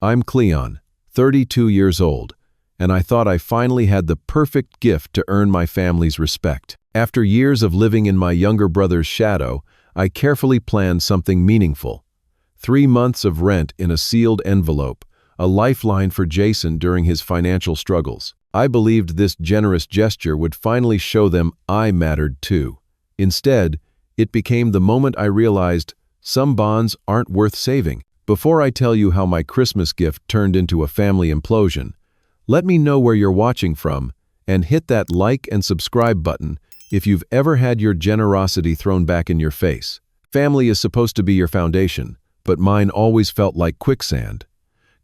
I'm Cleon, 32 years old, and I thought I finally had the perfect gift to earn my family's respect. After years of living in my younger brother's shadow, I carefully planned something meaningful. 3 months of rent in a sealed envelope, a lifeline for Jason during his financial struggles. I believed this generous gesture would finally show them I mattered too. Instead, it became the moment I realized some bonds aren't worth saving. Before I tell you how my Christmas gift turned into a family implosion, let me know where you're watching from and hit that like and subscribe button if you've ever had your generosity thrown back in your face. Family is supposed to be your foundation, but mine always felt like quicksand.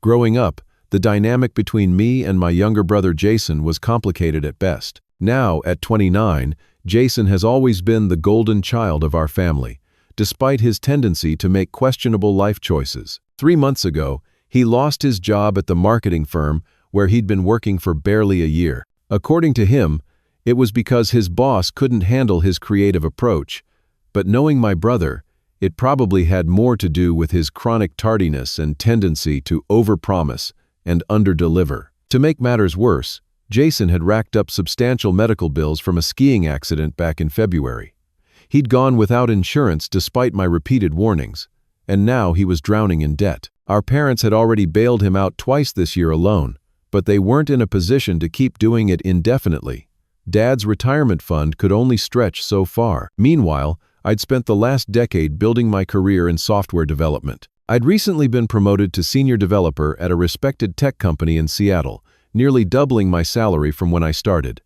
Growing up, the dynamic between me and my younger brother Jason was complicated at best. Now, at 29, Jason has always been the golden child of our family, despite his tendency to make questionable life choices. 3 months ago, he lost his job at the marketing firm where he'd been working for barely a year. According to him, it was because his boss couldn't handle his creative approach, but knowing my brother, it probably had more to do with his chronic tardiness and tendency to overpromise and underdeliver. To make matters worse, Jason had racked up substantial medical bills from a skiing accident back in February. He'd gone without insurance despite my repeated warnings, and now he was drowning in debt. Our parents had already bailed him out twice this year alone, but they weren't in a position to keep doing it indefinitely. Dad's retirement fund could only stretch so far. Meanwhile, I'd spent the last decade building my career in software development. I'd recently been promoted to senior developer at a respected tech company in Seattle, nearly doubling my salary from when I started.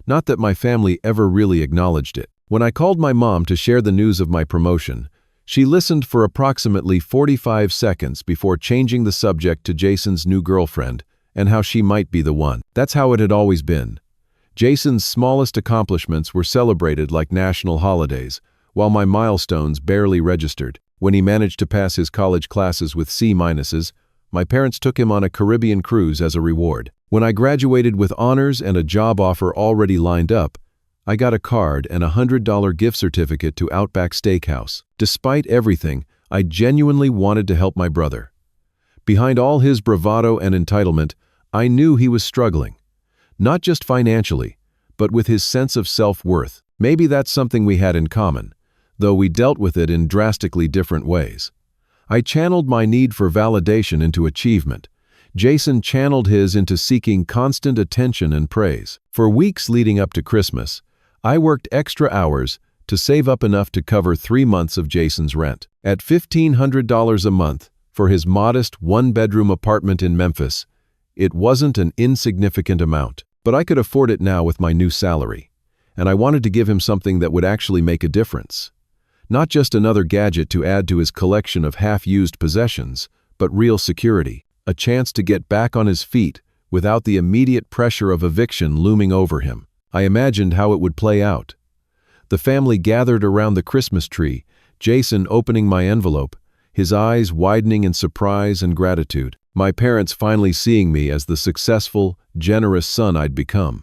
Not that my family ever really acknowledged it. When I called my mom to share the news of my promotion, she listened for approximately 45 seconds before changing the subject to Jason's new girlfriend and how she might be the one. That's how it had always been. Jason's smallest accomplishments were celebrated like national holidays, while my milestones barely registered. When he managed to pass his college classes with C-minuses, my parents took him on a Caribbean cruise as a reward. When I graduated with honors and a job offer already lined up, I got a card and a $100 gift certificate to Outback Steakhouse. Despite everything, I genuinely wanted to help my brother. Behind all his bravado and entitlement, I knew he was struggling. Not just financially, but with his sense of self-worth. Maybe that's something we had in common, though we dealt with it in drastically different ways. I channeled my need for validation into achievement. Jason channeled his into seeking constant attention and praise. For weeks leading up to Christmas, I worked extra hours to save up enough to cover 3 months of Jason's rent. At $1,500 a month for his modest one-bedroom apartment in Memphis, it wasn't an insignificant amount, but I could afford it now with my new salary, and I wanted to give him something that would actually make a difference. Not just another gadget to add to his collection of half-used possessions, but real security, a chance to get back on his feet without the immediate pressure of eviction looming over him. I imagined how it would play out. The family gathered around the Christmas tree, Jason opening my envelope, his eyes widening in surprise and gratitude. My parents finally seeing me as the successful, generous son I'd become.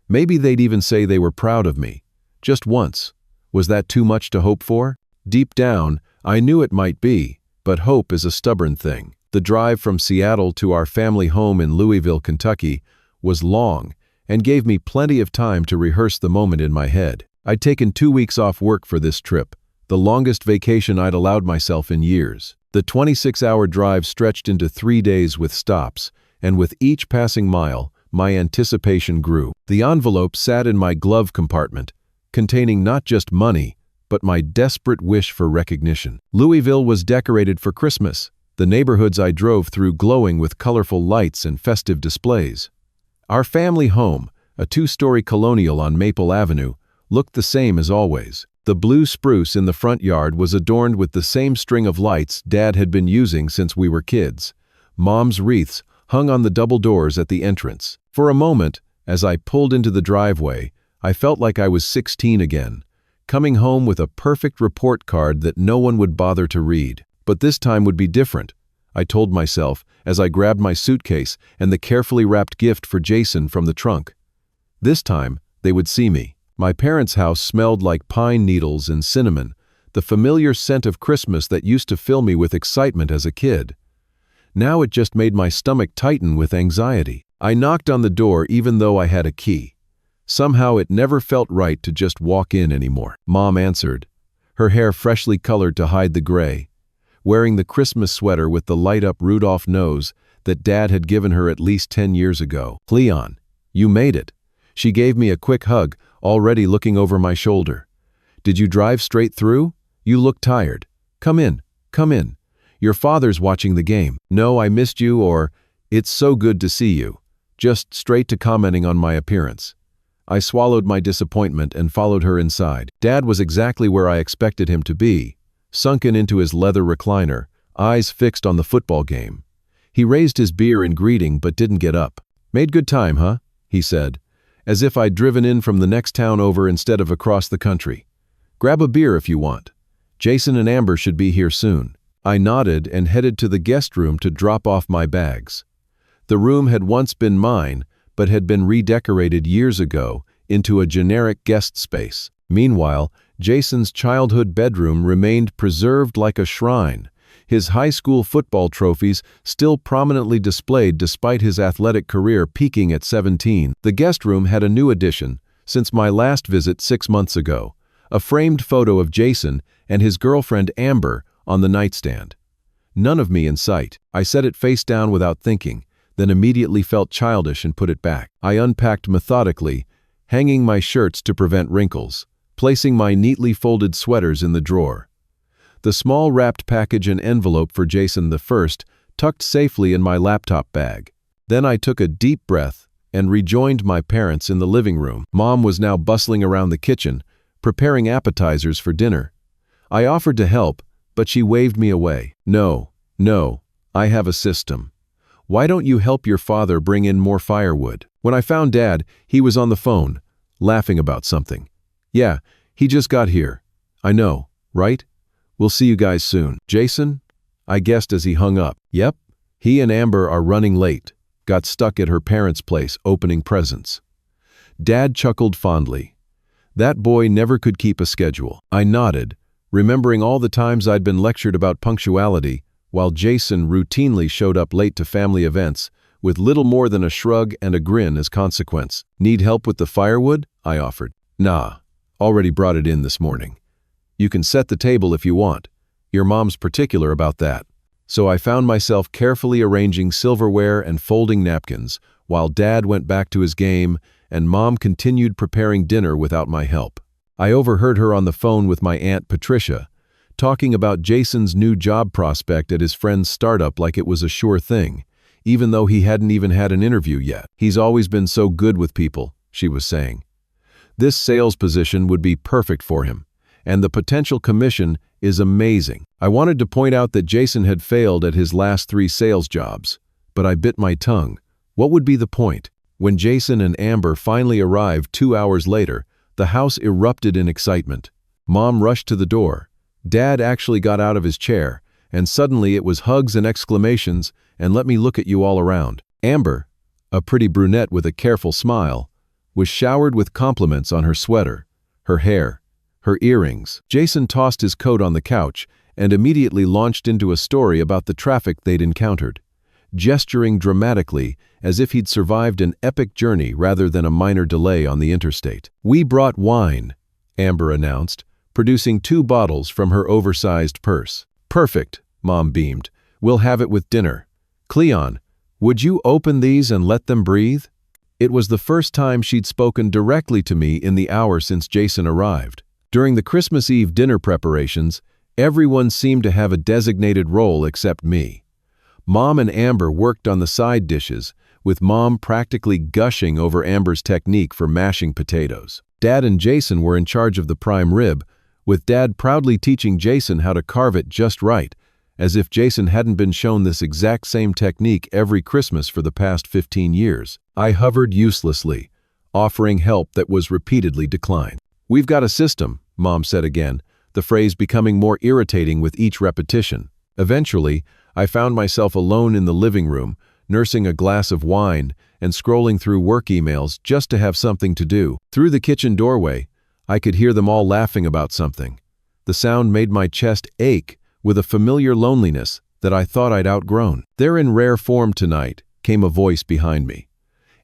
Maybe they'd even say they were proud of me. Just once. Was that too much to hope for? Deep down, I knew it might be, but hope is a stubborn thing. The drive from Seattle to our family home in Louisville, Kentucky, was long and gave me plenty of time to rehearse the moment in my head. I'd taken 2 weeks off work for this trip, the longest vacation I'd allowed myself in years. The 26-hour drive stretched into 3 days with stops, and with each passing mile, my anticipation grew. The envelope sat in my glove compartment, containing not just money, but my desperate wish for recognition. Louisville was decorated for Christmas, the neighborhoods I drove through glowing with colorful lights and festive displays. Our family home, a 2-story colonial on Maple Avenue, looked the same as always. The blue spruce in the front yard was adorned with the same string of lights Dad had been using since we were kids. Mom's wreaths hung on the double doors at the entrance. For a moment, as I pulled into the driveway, I felt like I was 16 again, coming home with a perfect report card that no one would bother to read. But this time would be different, I told myself as I grabbed my suitcase and the carefully wrapped gift for Jason from the trunk. This time, they would see me. My parents' house smelled like pine needles and cinnamon, the familiar scent of Christmas that used to fill me with excitement as a kid. Now it just made my stomach tighten with anxiety. I knocked on the door even though I had a key. Somehow it never felt right to just walk in anymore. Mom answered, her hair freshly colored to hide the gray, wearing the Christmas sweater with the light-up Rudolph nose that Dad had given her at least 10 years ago. "Cleon, you made it." She gave me a quick hug, already looking over my shoulder. "Did you drive straight through? You look tired. Come in, come in. Your father's watching the game." "No, I missed you," or "It's so good to see you." Just straight to commenting on my appearance. I swallowed my disappointment and followed her inside. Dad was exactly where I expected him to be, sunken into his leather recliner, eyes fixed on the football game. He raised his beer in greeting but didn't get up. "Made good time, huh?" he said, as if I'd driven in from the next town over instead of across the country. "Grab a beer if you want. Jason and Amber should be here soon." I nodded and headed to the guest room to drop off my bags. The room had once been mine, but had been redecorated years ago into a generic guest space. Meanwhile, Jason's childhood bedroom remained preserved like a shrine, his high school football trophies still prominently displayed despite his athletic career peaking at 17. The guest room had a new addition since my last visit 6 months ago, a framed photo of Jason and his girlfriend Amber on the nightstand. None of me in sight. I set it face down without thinking, then immediately felt childish and put it back. I unpacked methodically, hanging my shirts to prevent wrinkles, placing my neatly folded sweaters in the drawer. The small wrapped package and envelope for Jason the first tucked safely in my laptop bag. Then I took a deep breath and rejoined my parents in the living room. Mom was now bustling around the kitchen, preparing appetizers for dinner. I offered to help, but she waved me away. "No, I have a system. Why don't you help your father bring in more firewood?" When I found Dad, he was on the phone, laughing about something. "Yeah, he just got here. I know, right? We'll see you guys soon." "Jason?" I guessed as he hung up. "Yep, he and Amber are running late. Got stuck at her parents' place opening presents." Dad chuckled fondly. That boy never could keep a schedule. I nodded, remembering all the times I'd been lectured about punctuality, while Jason routinely showed up late to family events, with little more than a shrug and a grin as consequence. "Need help with the firewood?" I offered. "Nah, already brought it in this morning. You can set the table if you want. Your mom's particular about that." So I found myself carefully arranging silverware and folding napkins, while Dad went back to his game and Mom continued preparing dinner without my help. I overheard her on the phone with my Aunt Patricia, talking about Jason's new job prospect at his friend's startup like it was a sure thing, even though he hadn't even had an interview yet. "He's always been so good with people," she was saying. "This sales position would be perfect for him, and the potential commission is amazing." I wanted to point out that Jason had failed at his last 3 sales jobs, but I bit my tongue. What would be the point? When Jason and Amber finally arrived 2 hours later, the house erupted in excitement. Mom rushed to the door. Dad actually got out of his chair, and suddenly it was hugs and exclamations, and "Let me look at you all around." Amber, a pretty brunette with a careful smile, was showered with compliments on her sweater, her hair, her earrings. Jason tossed his coat on the couch and immediately launched into a story about the traffic they'd encountered, gesturing dramatically as if he'd survived an epic journey rather than a minor delay on the interstate. "We brought wine," Amber announced, producing 2 bottles from her oversized purse. "Perfect," Mom beamed. "We'll have it with dinner. Cleon, would you open these and let them breathe?" It was the first time she'd spoken directly to me in the hour since Jason arrived. During the Christmas Eve dinner preparations, everyone seemed to have a designated role except me. Mom and Amber worked on the side dishes, with Mom practically gushing over Amber's technique for mashing potatoes. Dad and Jason were in charge of the prime rib, with Dad proudly teaching Jason how to carve it just right, as if Jason hadn't been shown this exact same technique every Christmas for the past 15 years. I hovered uselessly, offering help that was repeatedly declined. "We've got a system," Mom said again, the phrase becoming more irritating with each repetition. Eventually, I found myself alone in the living room, nursing a glass of wine and scrolling through work emails just to have something to do. Through the kitchen doorway, I could hear them all laughing about something. The sound made my chest ache with a familiar loneliness, that I thought I'd outgrown. "They're in rare form tonight," came a voice behind me.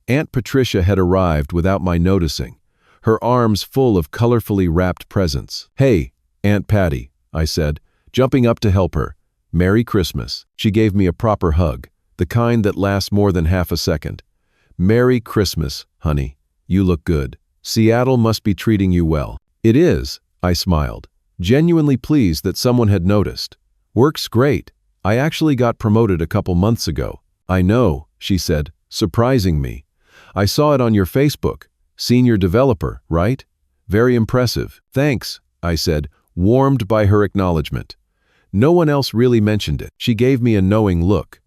Aunt Patricia had arrived without my noticing, her arms full of colorfully wrapped presents. "Hey, Aunt Patty," I said, jumping up to help her. "Merry Christmas." She gave me a proper hug, the kind that lasts more than half a second. "Merry Christmas, honey. You look good. Seattle must be treating you well." "It is," I smiled, genuinely pleased that someone had noticed. "Work's great. I actually got promoted a couple months ago." "I know," she said, surprising me. "I saw it on your Facebook. Senior developer, right? Very impressive." "Thanks," I said, warmed by her acknowledgement. No one else really mentioned it. She gave me a knowing look.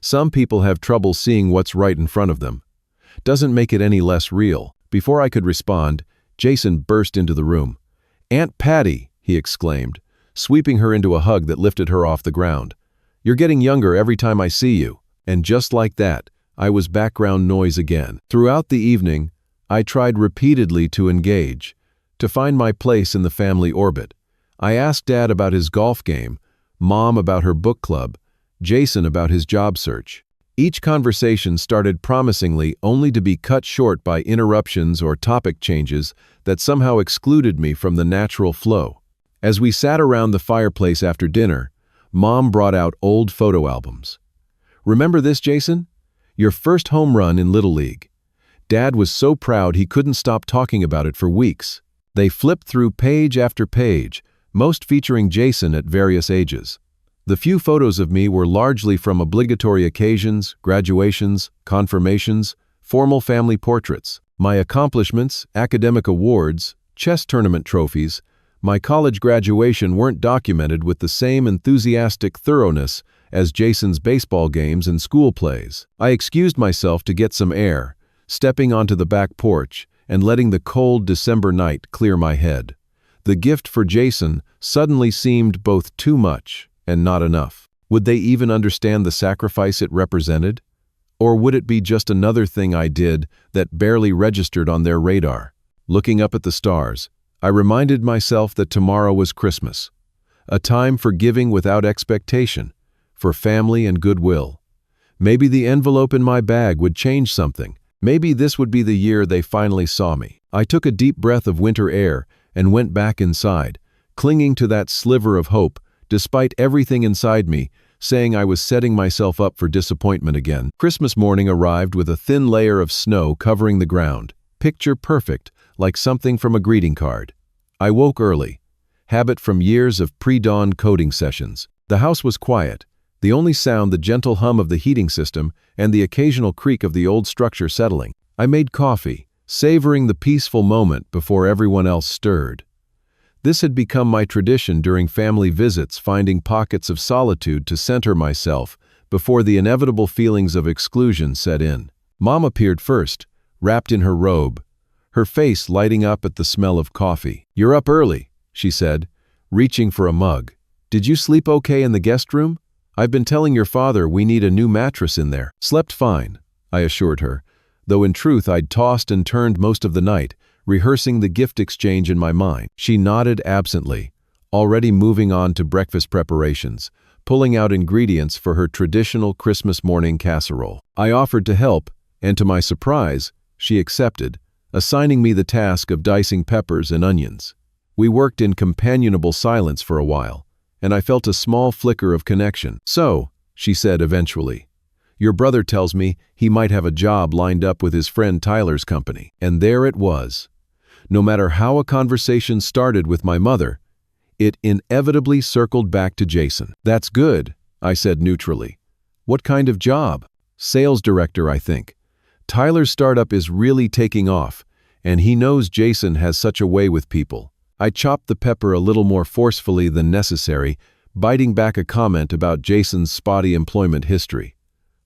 Some people have trouble seeing what's right in front of them. Doesn't make it any less real. Before I could respond, Jason burst into the room. "Aunt Patty," he exclaimed, sweeping her into a hug that lifted her off the ground. "You're getting younger every time I see you." And just like that, I was background noise again. Throughout the evening, I tried repeatedly to engage, to find my place in the family orbit. I asked Dad about his golf game, Mom about her book club, Jason about his job search. Each conversation started promisingly, only to be cut short by interruptions or topic changes that somehow excluded me from the natural flow. As we sat around the fireplace after dinner, Mom brought out old photo albums. "Remember this, Jason? Your first home run in Little League." Dad was so proud he couldn't stop talking about it for weeks. They flipped through page after page, most featuring Jason at various ages. The few photos of me were largely from obligatory occasions, graduations, confirmations, formal family portraits. My accomplishments, academic awards, chess tournament trophies, my college graduation weren't documented with the same enthusiastic thoroughness as Jason's baseball games and school plays. I excused myself to get some air, stepping onto the back porch and letting the cold December night clear my head. The gift for Jason suddenly seemed both too much and not enough. Would they even understand the sacrifice it represented? Or would it be just another thing I did that barely registered on their radar? Looking up at the stars, I reminded myself that tomorrow was Christmas, a time for giving without expectation, for family and goodwill. Maybe the envelope in my bag would change something. Maybe this would be the year they finally saw me. I took a deep breath of winter air and went back inside, clinging to that sliver of hope, despite everything inside me saying I was setting myself up for disappointment again. Christmas morning arrived with a thin layer of snow covering the ground, picture perfect, like something from a greeting card. I woke early, habit from years of pre-dawn coding sessions. The house was quiet, the only sound the gentle hum of the heating system and the occasional creak of the old structure settling. I made coffee, savoring the peaceful moment before everyone else stirred. This had become my tradition during family visits, finding pockets of solitude to center myself before the inevitable feelings of exclusion set in. Mom appeared first, wrapped in her robe, her face lighting up at the smell of coffee. "You're up early," she said, reaching for a mug. "Did you sleep okay in the guest room? I've been telling your father we need a new mattress in there." "Slept fine," I assured her, though in truth I'd tossed and turned most of the night, rehearsing the gift exchange in my mind. She nodded absently, already moving on to breakfast preparations, pulling out ingredients for her traditional Christmas morning casserole. I offered to help, and to my surprise, she accepted, assigning me the task of dicing peppers and onions. We worked in companionable silence for a while, and I felt a small flicker of connection. "So," she said eventually, "your brother tells me he might have a job lined up with his friend Tyler's company." And there it was. No matter how a conversation started with my mother, it inevitably circled back to Jason. "That's good," I said neutrally. "What kind of job?" "Sales director, I think. Tyler's startup is really taking off, and he knows Jason has such a way with people." I chopped the pepper a little more forcefully than necessary, biting back a comment about Jason's spotty employment history.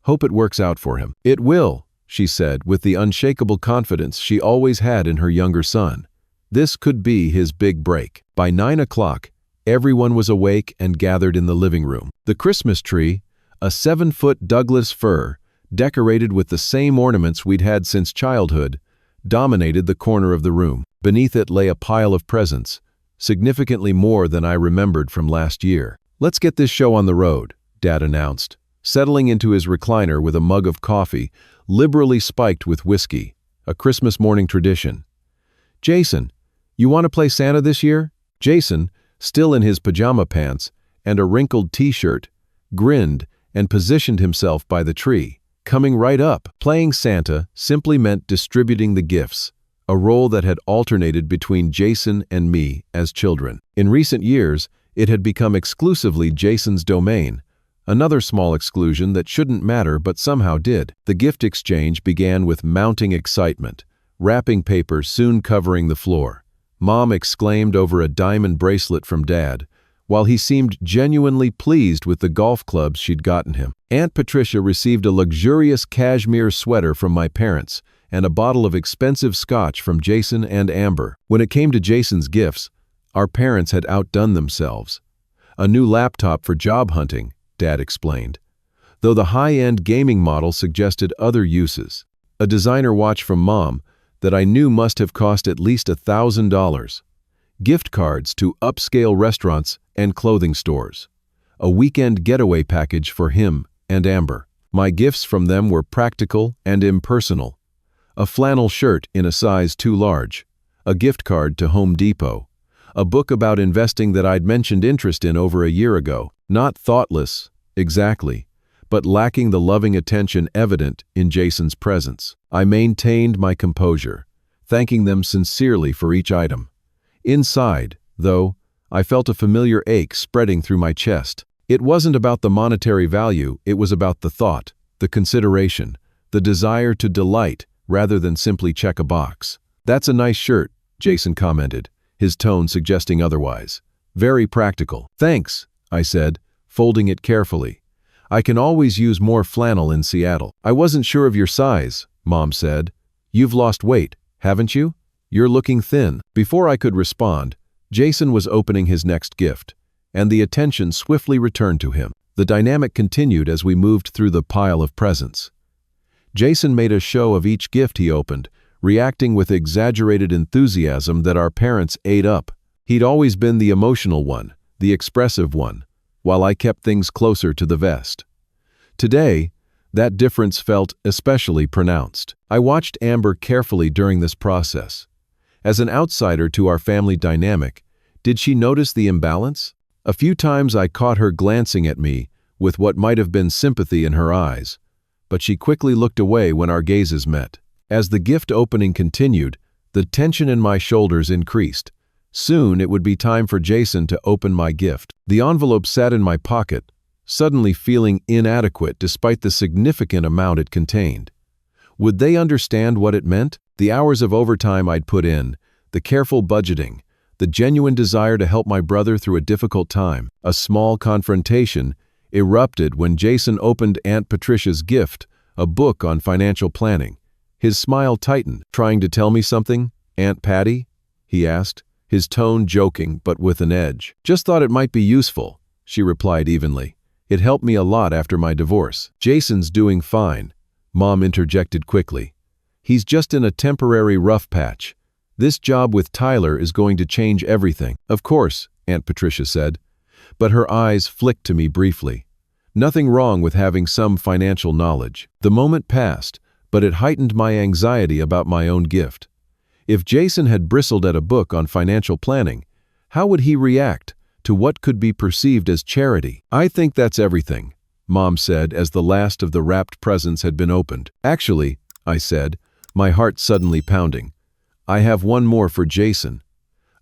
"Hope it works out for him." "It will," she said, with the unshakable confidence she always had in her younger son. This could be his big break. By 9 o'clock, everyone was awake and gathered in the living room. The Christmas tree, a 7-foot Douglas fir, decorated with the same ornaments we'd had since childhood, dominated the corner of the room. Beneath it lay a pile of presents, significantly more than I remembered from last year. "Let's get this show on the road," Dad announced, settling into his recliner with a mug of coffee, liberally spiked with whiskey, a Christmas morning tradition. "Jason, you want to play Santa this year?" Jason, still in his pajama pants and a wrinkled t-shirt, grinned and positioned himself by the tree. Coming right up. Playing Santa simply meant distributing the gifts, a role that had alternated between Jason and me as children. In recent years, it had become exclusively Jason's domain, another small exclusion that shouldn't matter but somehow did. The gift exchange began with mounting excitement, wrapping paper soon covering the floor. Mom exclaimed over a diamond bracelet from Dad, while he seemed genuinely pleased with the golf clubs she'd gotten him. Aunt Patricia received a luxurious cashmere sweater from my parents and a bottle of expensive scotch from Jason and Amber. When it came to Jason's gifts, our parents had outdone themselves. A new laptop for job hunting, Dad explained, though the high-end gaming model suggested other uses. A designer watch from Mom that I knew must have cost at least $1,000. Gift cards to upscale restaurants and clothing stores. A weekend getaway package for him and Amber. My gifts from them were practical and impersonal. A flannel shirt in a size too large. A gift card to Home Depot. A book about investing that I'd mentioned interest in over a year ago. Not thoughtless, exactly, but lacking the loving attention evident in Jason's presence. I maintained my composure, thanking them sincerely for each item. Inside, though, I felt a familiar ache spreading through my chest. It wasn't about the monetary value, it was about the thought, the consideration, the desire to delight rather than simply check a box. "That's a nice shirt," Jason commented, his tone suggesting otherwise. "Very practical." "Thanks," I said, folding it carefully. "I can always use more flannel in Seattle." "I wasn't sure of your size," Mom said. "You've lost weight, haven't you? You're looking thin." Before I could respond, Jason was opening his next gift, and the attention swiftly returned to him. The dynamic continued as we moved through the pile of presents. Jason made a show of each gift he opened, reacting with exaggerated enthusiasm that our parents ate up. He'd always been the emotional one, the expressive one, while I kept things closer to the vest. Today, that difference felt especially pronounced. I watched Amber carefully during this process. As an outsider to our family dynamic, did she notice the imbalance? A few times I caught her glancing at me with what might have been sympathy in her eyes, but she quickly looked away when our gazes met. As the gift opening continued, the tension in my shoulders increased. Soon it would be time for Jason to open my gift. The envelope sat in my pocket, suddenly feeling inadequate despite the significant amount it contained. Would they understand what it meant? The hours of overtime I'd put in, the careful budgeting, the genuine desire to help my brother through a difficult time. A small confrontation erupted when Jason opened Aunt Patricia's gift, a book on financial planning. His smile tightened. "Trying to tell me something, Aunt Patty?" he asked, his tone joking but with an edge. "Just thought it might be useful," she replied evenly. "It helped me a lot after my divorce." "Jason's doing fine," Mom interjected quickly. "He's just in a temporary rough patch. This job with Tyler is going to change everything." "Of course," Aunt Patricia said, but her eyes flicked to me briefly. Nothing wrong with having some financial knowledge. The moment passed, but it heightened my anxiety about my own gift. If Jason had bristled at a book on financial planning, how would he react to what could be perceived as charity? "I think that's everything," Mom said as the last of the wrapped presents had been opened. "Actually," I said, my heart suddenly pounding, "I have one more for Jason."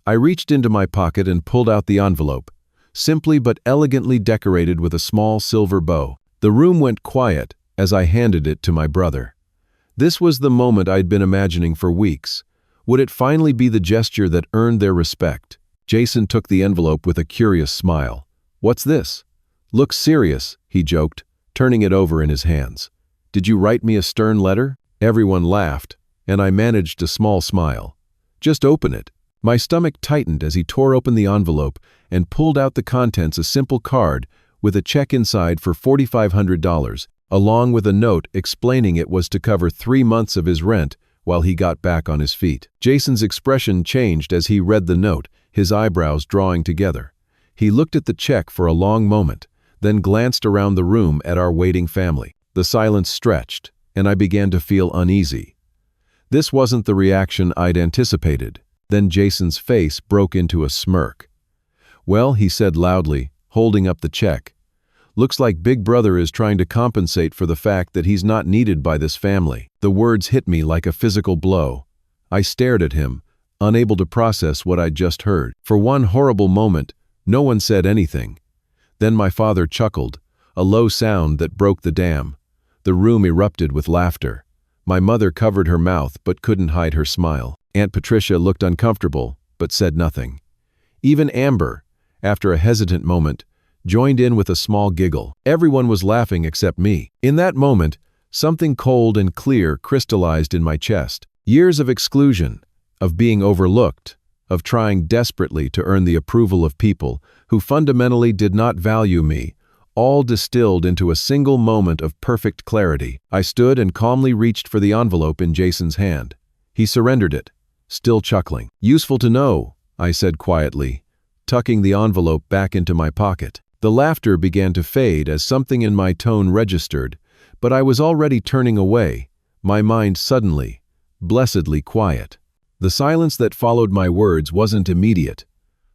I reached into my pocket and pulled out the envelope, simply but elegantly decorated with a small silver bow. The room went quiet as I handed it to my brother. This was the moment I'd been imagining for weeks. Would it finally be the gesture that earned their respect? Jason took the envelope with a curious smile. "What's this?" "Looks serious," he joked, turning it over in his hands. "Did you write me a stern letter?" Everyone laughed, and I managed a small smile. "Just open it." My stomach tightened as he tore open the envelope and pulled out the contents, a simple card with a check inside for $4,500, along with a note explaining it was to cover 3 months of his rent while he got back on his feet. Jason's expression changed as he read the note, his eyebrows drawing together. He looked at the check for a long moment, then glanced around the room at our waiting family. The silence stretched, and I began to feel uneasy. This wasn't the reaction I'd anticipated. Then Jason's face broke into a smirk. "Well," he said loudly, holding up the check, "looks like Big Brother is trying to compensate for the fact that he's not needed by this family." The words hit me like a physical blow. I stared at him, unable to process what I'd just heard. For one horrible moment, no one said anything. Then my father chuckled, a low sound that broke the dam. The room erupted with laughter. My mother covered her mouth but couldn't hide her smile. Aunt Patricia looked uncomfortable, but said nothing. Even Amber, after a hesitant moment, joined in with a small giggle. Everyone was laughing except me. In that moment, something cold and clear crystallized in my chest. Years of exclusion, of being overlooked, of trying desperately to earn the approval of people who fundamentally did not value me, all distilled into a single moment of perfect clarity. I stood and calmly reached for the envelope in Jason's hand. He surrendered it, still chuckling. "Useful to know," I said quietly, tucking the envelope back into my pocket. The laughter began to fade as something in my tone registered, but I was already turning away, my mind suddenly, blessedly quiet. The silence that followed my words wasn't immediate.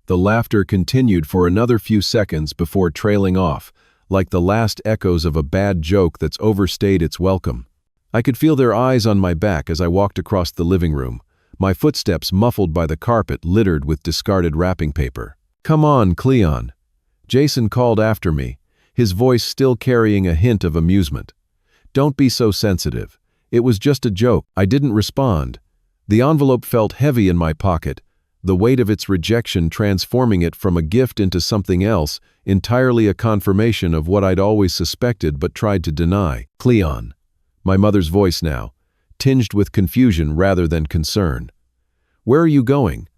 The laughter continued for another few seconds before trailing off, like the last echoes of a bad joke that's overstayed its welcome. I could feel their eyes on my back as I walked across the living room, my footsteps muffled by the carpet littered with discarded wrapping paper. "Come on, Cleon," Jason called after me, his voice still carrying a hint of amusement. "Don't be so sensitive. It was just a joke." I didn't respond. The envelope felt heavy in my pocket, the weight of its rejection transforming it from a gift into something else, entirely a confirmation of what I'd always suspected but tried to deny. "Cleon," my mother's voice now, tinged with confusion rather than concern. "Where are you going?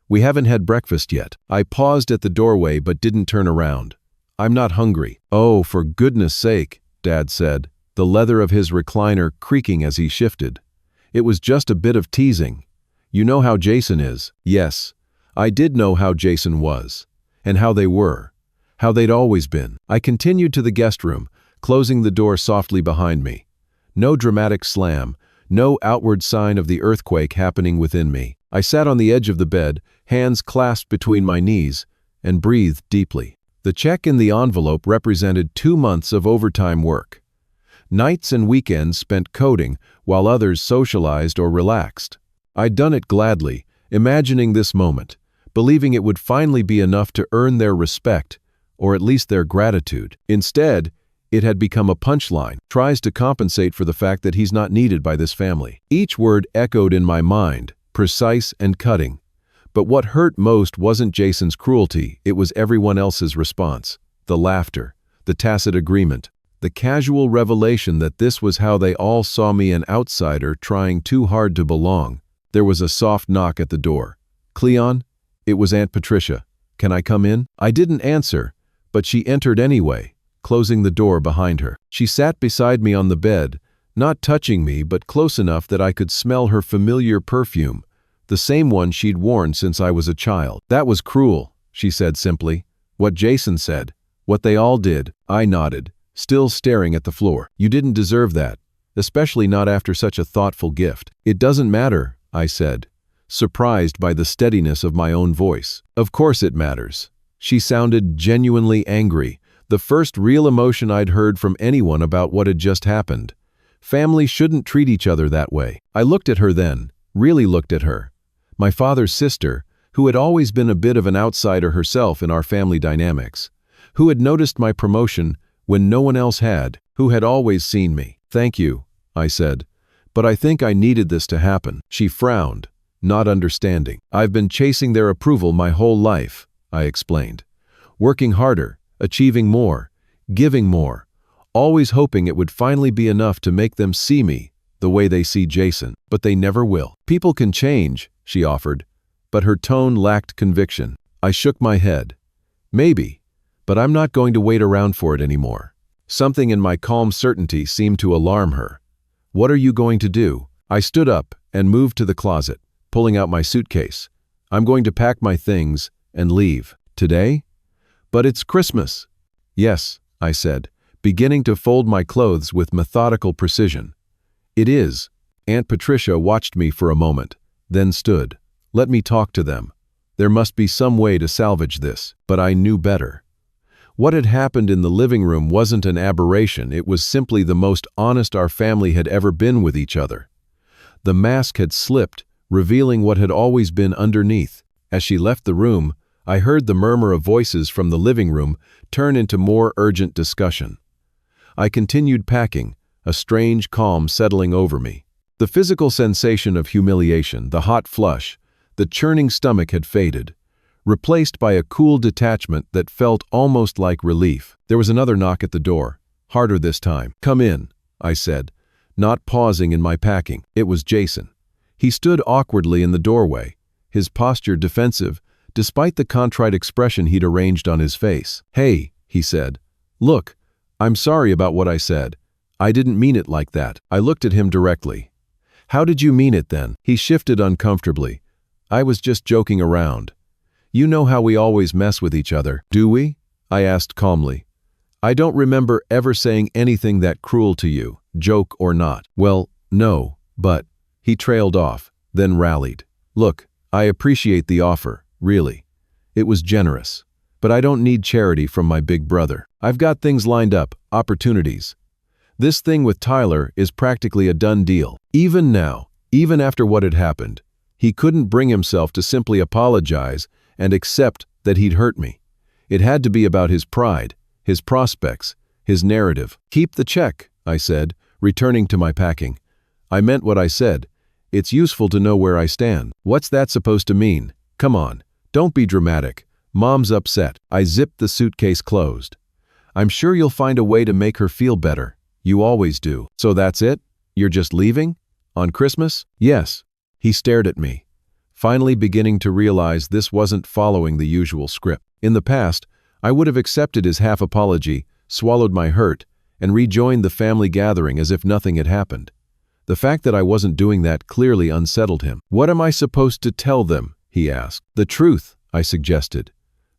We haven't had breakfast yet." I paused at the doorway but didn't turn around. "I'm not hungry." "Oh, for goodness sake," Dad said, the leather of his recliner creaking as he shifted. "It was just a bit of teasing. You know how Jason is." Yes, I did know how Jason was, and how they were, how they'd always been. I continued to the guest room, closing the door softly behind me. No dramatic slam, no outward sign of the earthquake happening within me. I sat on the edge of the bed, hands clasped between my knees, and breathed deeply. The check in the envelope represented 2 months of overtime work. Nights and weekends spent coding, while others socialized or relaxed. I'd done it gladly, imagining this moment, believing it would finally be enough to earn their respect, or at least their gratitude. Instead, it had become a punchline, tries to compensate for the fact that he's not needed by this family. Each word echoed in my mind, precise and cutting. But what hurt most wasn't Jason's cruelty, it was everyone else's response. The laughter, the tacit agreement, the casual revelation that this was how they all saw me, an outsider trying too hard to belong. There was a soft knock at the door. "Cleon?" It was Aunt Patricia. "Can I come in?" I didn't answer, but she entered anyway, closing the door behind her. She sat beside me on the bed, not touching me but close enough that I could smell her familiar perfume, the same one she'd worn since I was a child. "That was cruel," she said simply. "What Jason said, what they all did." I nodded, still staring at the floor. "You didn't deserve that, especially not after such a thoughtful gift." "It doesn't matter," I said, surprised by the steadiness of my own voice. "Of course it matters." She sounded genuinely angry, the first real emotion I'd heard from anyone about what had just happened. Family shouldn't treat each other that way. I looked at her then, really looked at her. My father's sister, who had always been a bit of an outsider herself in our family dynamics, who had noticed my promotion when no one else had, who had always seen me. "Thank you," I said, "but I think I needed this to happen." She frowned, not understanding. "I've been chasing their approval my whole life," I explained. "Working harder, achieving more, giving more, always hoping it would finally be enough to make them see me the way they see Jason. But they never will." "People can change," she offered, but her tone lacked conviction. I shook my head. "Maybe, but I'm not going to wait around for it anymore." Something in my calm certainty seemed to alarm her. "What are you going to do?" I stood up and moved to the closet, pulling out my suitcase. "I'm going to pack my things and leave." "Today?" "But it's Christmas." "Yes, I said, beginning to fold my clothes with methodical precision. It is. Aunt Patricia watched me for a moment, then stood. Let me talk to them. There must be some way to salvage this, but I knew better. What had happened in the living room wasn't an aberration, it was simply the most honest our family had ever been with each other. The mask had slipped, revealing what had always been underneath. As she left the room, I heard the murmur of voices from the living room turn into more urgent discussion. I continued packing, a strange calm settling over me. The physical sensation of humiliation, the hot flush, the churning stomach had faded, replaced by a cool detachment that felt almost like relief. There was another knock at the door, harder this time. "Come in," I said, not pausing in my packing. It was Jason. He stood awkwardly in the doorway, his posture defensive, despite the contrite expression he'd arranged on his face. "Hey," he said. "Look, I'm sorry about what I said. I didn't mean it like that." I looked at him directly. "How did you mean it then?" He shifted uncomfortably. "I was just joking around. You know how we always mess with each other, do we?" I asked calmly. "I don't remember ever saying anything that cruel to you, joke or not." "Well, no, but..." He trailed off, then rallied. "Look, I appreciate the offer, really. It was generous. But I don't need charity from my big brother. I've got things lined up, opportunities. This thing with Tyler is practically a done deal." Even now, even after what had happened, he couldn't bring himself to simply apologize and accept that he'd hurt me. It had to be about his pride, his prospects, his narrative. "Keep the check," I said, returning to my packing. "I meant what I said. It's useful to know where I stand." "What's that supposed to mean? Come on, don't be dramatic. Mom's upset." I zipped the suitcase closed. "I'm sure you'll find a way to make her feel better. You always do." "So that's it? You're just leaving? On Christmas?" "Yes." He stared at me, finally beginning to realize this wasn't following the usual script. In the past, I would have accepted his half-apology, swallowed my hurt, and rejoined the family gathering as if nothing had happened. The fact that I wasn't doing that clearly unsettled him. "What am I supposed to tell them?" he asked. "The truth," I suggested,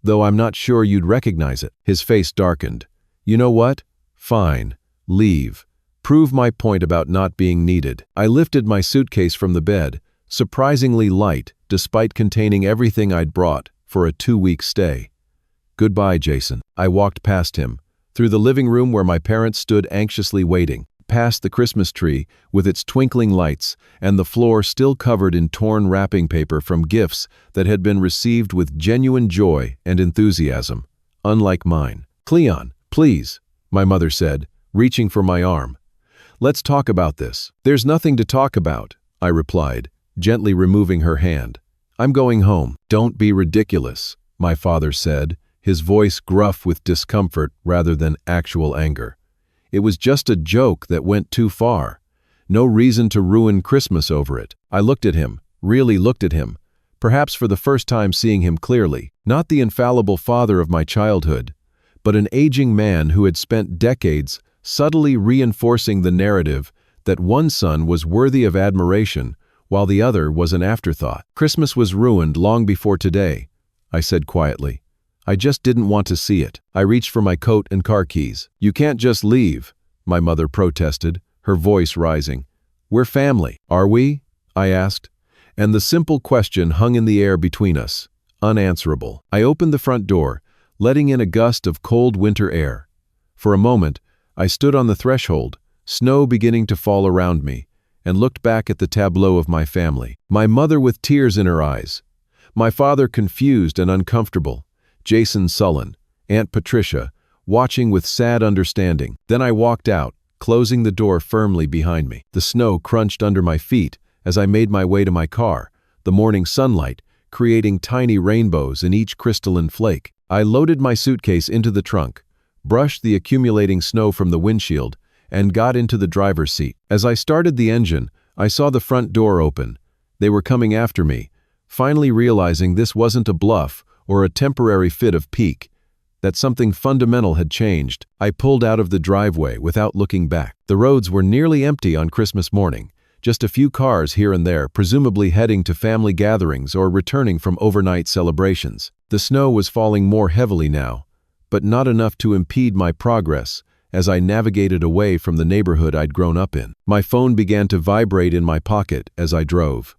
"though I'm not sure you'd recognize it." His face darkened. "You know what? Fine. Leave. Prove my point about not being needed." I lifted my suitcase from the bed, surprisingly light despite containing everything I'd brought for a 2-week stay. "Goodbye, Jason." I walked past him, through the living room where my parents stood anxiously waiting, past the Christmas tree with its twinkling lights and the floor still covered in torn wrapping paper from gifts that had been received with genuine joy and enthusiasm, unlike mine. "Cleon, please," my mother said, reaching for my arm. "Let's talk about this." "There's nothing to talk about," I replied, gently removing her hand. "I'm going home." "Don't be ridiculous," my father said, his voice gruff with discomfort rather than actual anger. "It was just a joke that went too far. No reason to ruin Christmas over it." I looked at him, really looked at him, perhaps for the first time seeing him clearly. Not the infallible father of my childhood, but an aging man who had spent decades subtly reinforcing the narrative that one son was worthy of admiration while the other was an afterthought. "Christmas was ruined long before today," I said quietly. "I just didn't want to see it." I reached for my coat and car keys. "You can't just leave," my mother protested, her voice rising. "We're family." "Are we?" I asked, and the simple question hung in the air between us, unanswerable. I opened the front door, letting in a gust of cold winter air. For a moment, I stood on the threshold, snow beginning to fall around me, and looked back at the tableau of my family. My mother with tears in her eyes, my father confused and uncomfortable, Jason sullen, Aunt Patricia watching with sad understanding. Then I walked out, closing the door firmly behind me. The snow crunched under my feet as I made my way to my car, the morning sunlight creating tiny rainbows in each crystalline flake. I loaded my suitcase into the trunk, brushed the accumulating snow from the windshield, and got into the driver's seat. As I started the engine, I saw the front door open. They were coming after me, finally realizing this wasn't a bluff or a temporary fit of pique, that something fundamental had changed. I pulled out of the driveway without looking back. The roads were nearly empty on Christmas morning, just a few cars here and there, presumably heading to family gatherings or returning from overnight celebrations. The snow was falling more heavily now, but not enough to impede my progress as I navigated away from the neighborhood I'd grown up in. My phone began to vibrate in my pocket as I drove.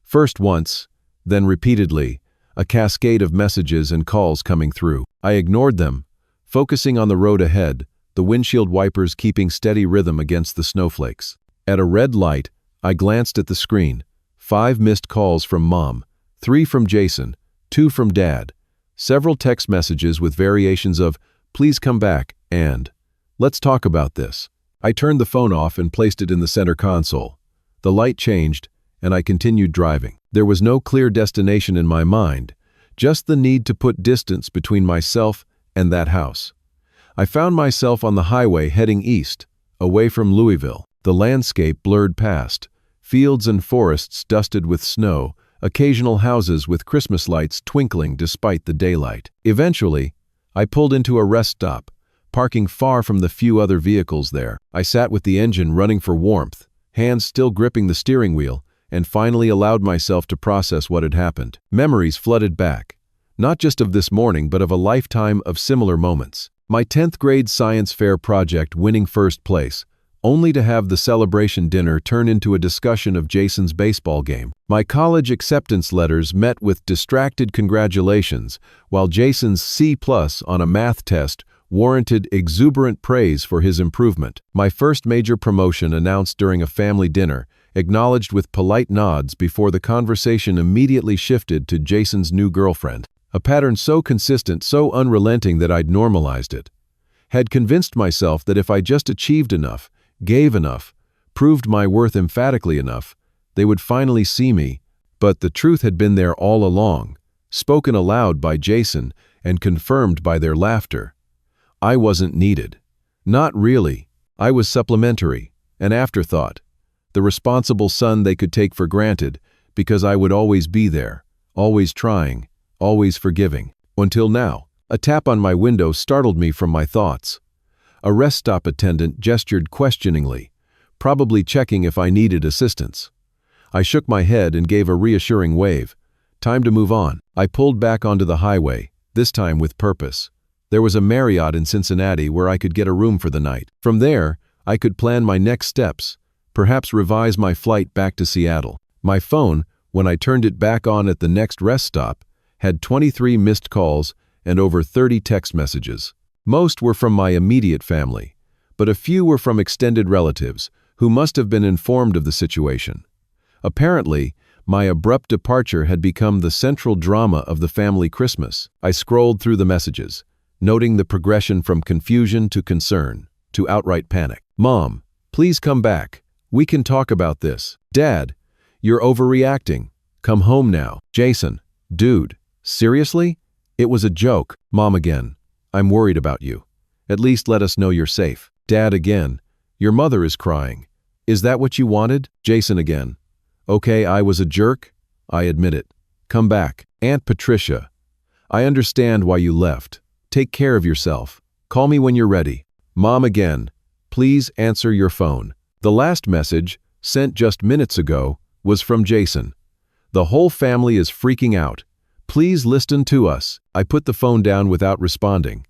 First once, then repeatedly, a cascade of messages and calls coming through. I ignored them, focusing on the road ahead, the windshield wipers keeping steady rhythm against the snowflakes. At a red light, I glanced at the screen. 5 missed calls from Mom, 3 from Jason, 2 from Dad, several text messages with variations of, "Please come back," and, "Let's talk about this." I turned the phone off and placed it in the center console. The light changed, and I continued driving. There was no clear destination in my mind, just the need to put distance between myself and that house. I found myself on the highway heading east, away from Louisville. The landscape blurred past, fields and forests dusted with snow, occasional houses with Christmas lights twinkling despite the daylight. Eventually, I pulled into a rest stop, parking far from the few other vehicles there. I sat with the engine running for warmth, hands still gripping the steering wheel, and finally allowed myself to process what had happened. Memories flooded back, not just of this morning but of a lifetime of similar moments. My 10th grade science fair project winning first place, only to have the celebration dinner turn into a discussion of Jason's baseball game. My college acceptance letters met with distracted congratulations, while Jason's C+ on a math test warranted exuberant praise for his improvement. My first major promotion announced during a family dinner, acknowledged with polite nods before the conversation immediately shifted to Jason's new girlfriend. A pattern so consistent, so unrelenting that I'd normalized it. Had convinced myself that if I just achieved enough, gave enough, proved my worth emphatically enough, they would finally see me. But the truth had been there all along, spoken aloud by Jason and confirmed by their laughter. I wasn't needed. Not really. I was supplementary, an afterthought, the responsible son they could take for granted because I would always be there, always trying, always forgiving. Until now, a tap on my window startled me from my thoughts. A rest stop attendant gestured questioningly, probably checking if I needed assistance. I shook my head and gave a reassuring wave. Time to move on. I pulled back onto the highway, this time with purpose. There was a Marriott in Cincinnati where I could get a room for the night. From there, I could plan my next steps, perhaps revise my flight back to Seattle. My phone, when I turned it back on at the next rest stop, had 23 missed calls and over 30 text messages. Most were from my immediate family, but a few were from extended relatives who must have been informed of the situation. Apparently, my abrupt departure had become the central drama of the family Christmas. I scrolled through the messages, noting the progression from confusion to concern to outright panic. "Mom, please come back. We can talk about this." "Dad, you're overreacting. Come home now." "Jason, dude, seriously? It was a joke." "Mom again, I'm worried about you. At least let us know you're safe." "Dad again, your mother is crying. Is that what you wanted?" "Jason again, okay, I was a jerk. I admit it. Come back." "Aunt Patricia, I understand why you left. Take care of yourself. Call me when you're ready." "Mom again, please answer your phone." The last message, sent just minutes ago, was from Jason. "The whole family is freaking out. Please listen to us." I put the phone down without responding.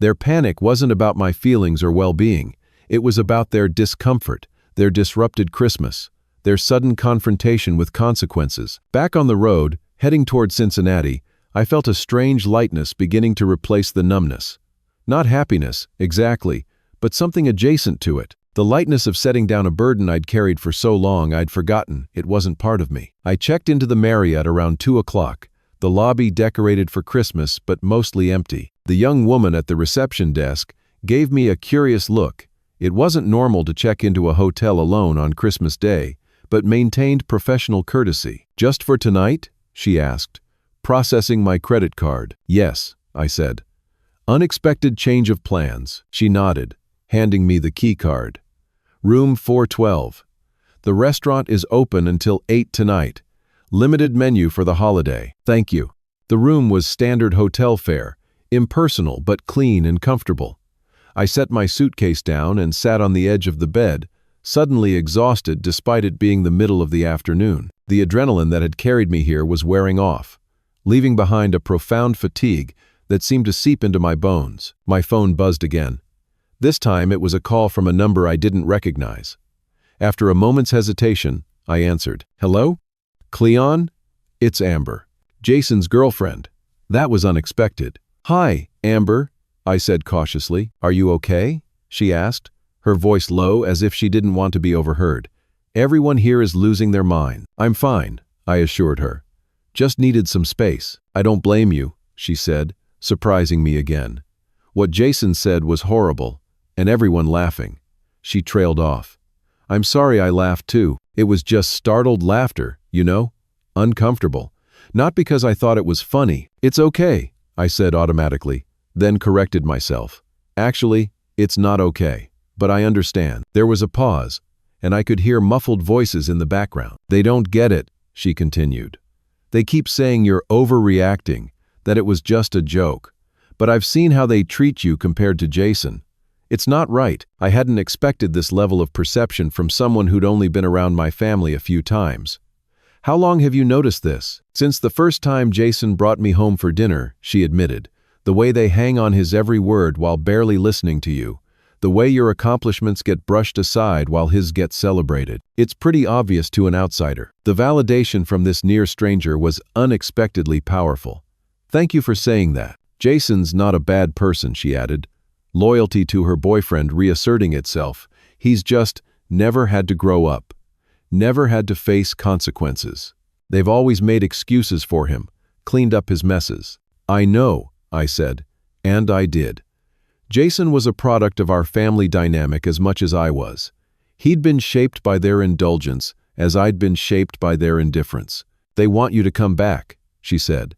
Their panic wasn't about my feelings or well-being. It was about their discomfort, their disrupted Christmas, their sudden confrontation with consequences. Back on the road, heading toward Cincinnati, I felt a strange lightness beginning to replace the numbness. Not happiness, exactly, but something adjacent to it. The lightness of setting down a burden I'd carried for so long I'd forgotten it wasn't part of me. I checked into the Marriott around 2 o'clock, the lobby decorated for Christmas but mostly empty. The young woman at the reception desk gave me a curious look. It wasn't normal to check into a hotel alone on Christmas Day, but maintained professional courtesy. "Just for tonight?" she asked, processing my credit card. "Yes," I said. "Unexpected change of plans." She nodded, handing me the key card. "Room 412. The restaurant is open until 8 tonight. Limited menu for the holiday." "Thank you." The room was standard hotel fare, impersonal but clean and comfortable. I set my suitcase down and sat on the edge of the bed, suddenly exhausted despite it being the middle of the afternoon. The adrenaline that had carried me here was wearing off, leaving behind a profound fatigue that seemed to seep into my bones. My phone buzzed again. This time it was a call from a number I didn't recognize. After a moment's hesitation, I answered. "Hello? Cleon? It's Amber. Jason's girlfriend." That was unexpected. "Hi, Amber," I said cautiously. "Are you okay?" she asked, her voice low as if she didn't want to be overheard. "Everyone here is losing their mind." "I'm fine," I assured her. "Just needed some space." "I don't blame you," she said, surprising me again. What Jason said was horrible, and everyone laughing. She trailed off. "I'm sorry I laughed too. It was just startled laughter, you know? Uncomfortable. Not because I thought it was funny." "It's okay," I said automatically, then corrected myself. "Actually, it's not okay, but I understand." There was a pause, and I could hear muffled voices in the background. "They don't get it," she continued. "They keep saying you're overreacting, that it was just a joke. But I've seen how they treat you compared to Jason. It's not right." I hadn't expected this level of perception from someone who'd only been around my family a few times. "How long have you noticed this?" "Since the first time Jason brought me home for dinner," she admitted. "The way they hang on his every word while barely listening to you. The way your accomplishments get brushed aside while his get celebrated. It's pretty obvious to an outsider." The validation from this near stranger was unexpectedly powerful. "Thank you for saying that. Jason's not a bad person," she added, loyalty to her boyfriend reasserting itself. "He's just never had to grow up. Never had to face consequences. They've always made excuses for him, cleaned up his messes." "I know," I said, and I did. Jason was a product of our family dynamic as much as I was. He'd been shaped by their indulgence as I'd been shaped by their indifference. "They want you to come back," she said.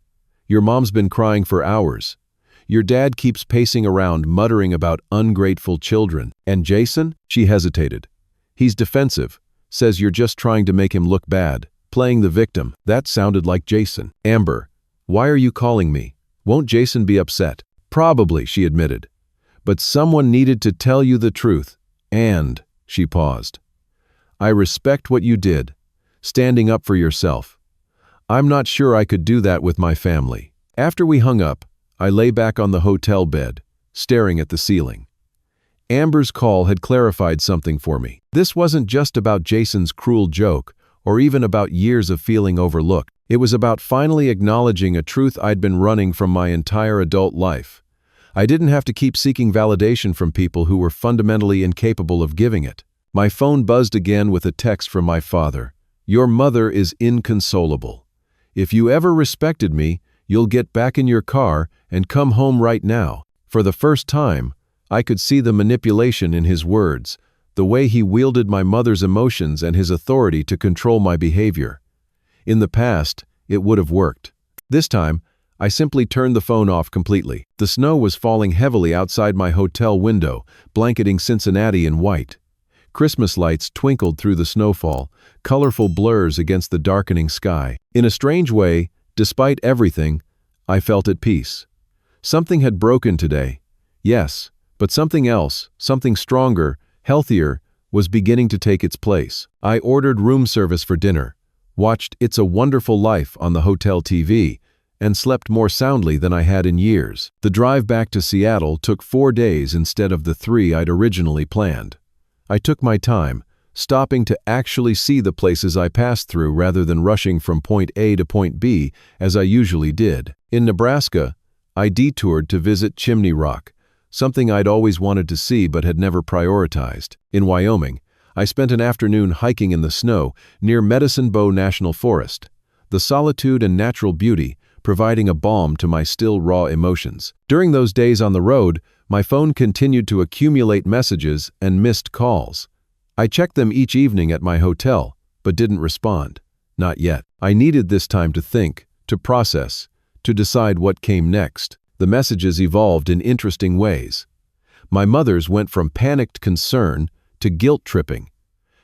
"Your mom's been crying for hours. Your dad keeps pacing around muttering about ungrateful children. And Jason?" She hesitated. "He's defensive, says you're just trying to make him look bad, playing the victim." That sounded like Jason. "Amber, why are you calling me? Won't Jason be upset?" "Probably," she admitted. "But someone needed to tell you the truth. And," she paused, "I respect what you did, standing up for yourself. I'm not sure I could do that with my family." After we hung up, I lay back on the hotel bed, staring at the ceiling. Amber's call had clarified something for me. This wasn't just about Jason's cruel joke, or even about years of feeling overlooked. It was about finally acknowledging a truth I'd been running from my entire adult life. I didn't have to keep seeking validation from people who were fundamentally incapable of giving it. My phone buzzed again with a text from my father. "Your mother is inconsolable. If you ever respected me, you'll get back in your car and come home right now." For the first time, I could see the manipulation in his words, the way he wielded my mother's emotions and his authority to control my behavior. In the past, it would have worked. This time, I simply turned the phone off completely. The snow was falling heavily outside my hotel window, blanketing Cincinnati in white. Christmas lights twinkled through the snowfall, colorful blurs against the darkening sky. In a strange way, despite everything, I felt at peace. Something had broken today. Yes, but something else, something stronger, healthier, was beginning to take its place. I ordered room service for dinner, watched It's a Wonderful Life on the hotel TV, and slept more soundly than I had in years. The drive back to Seattle took 4 days instead of the 3 I'd originally planned. I took my time, stopping to actually see the places I passed through rather than rushing from point A to point B as I usually did. In Nebraska, I detoured to visit Chimney Rock, something I'd always wanted to see but had never prioritized. In Wyoming, I spent an afternoon hiking in the snow near Medicine Bow National Forest, the solitude and natural beauty providing a balm to my still raw emotions. During those days on the road, my phone continued to accumulate messages and missed calls. I checked them each evening at my hotel, but didn't respond. Not yet. I needed this time to think, to process, to decide what came next. The messages evolved in interesting ways. My mother's went from panicked concern to guilt-tripping.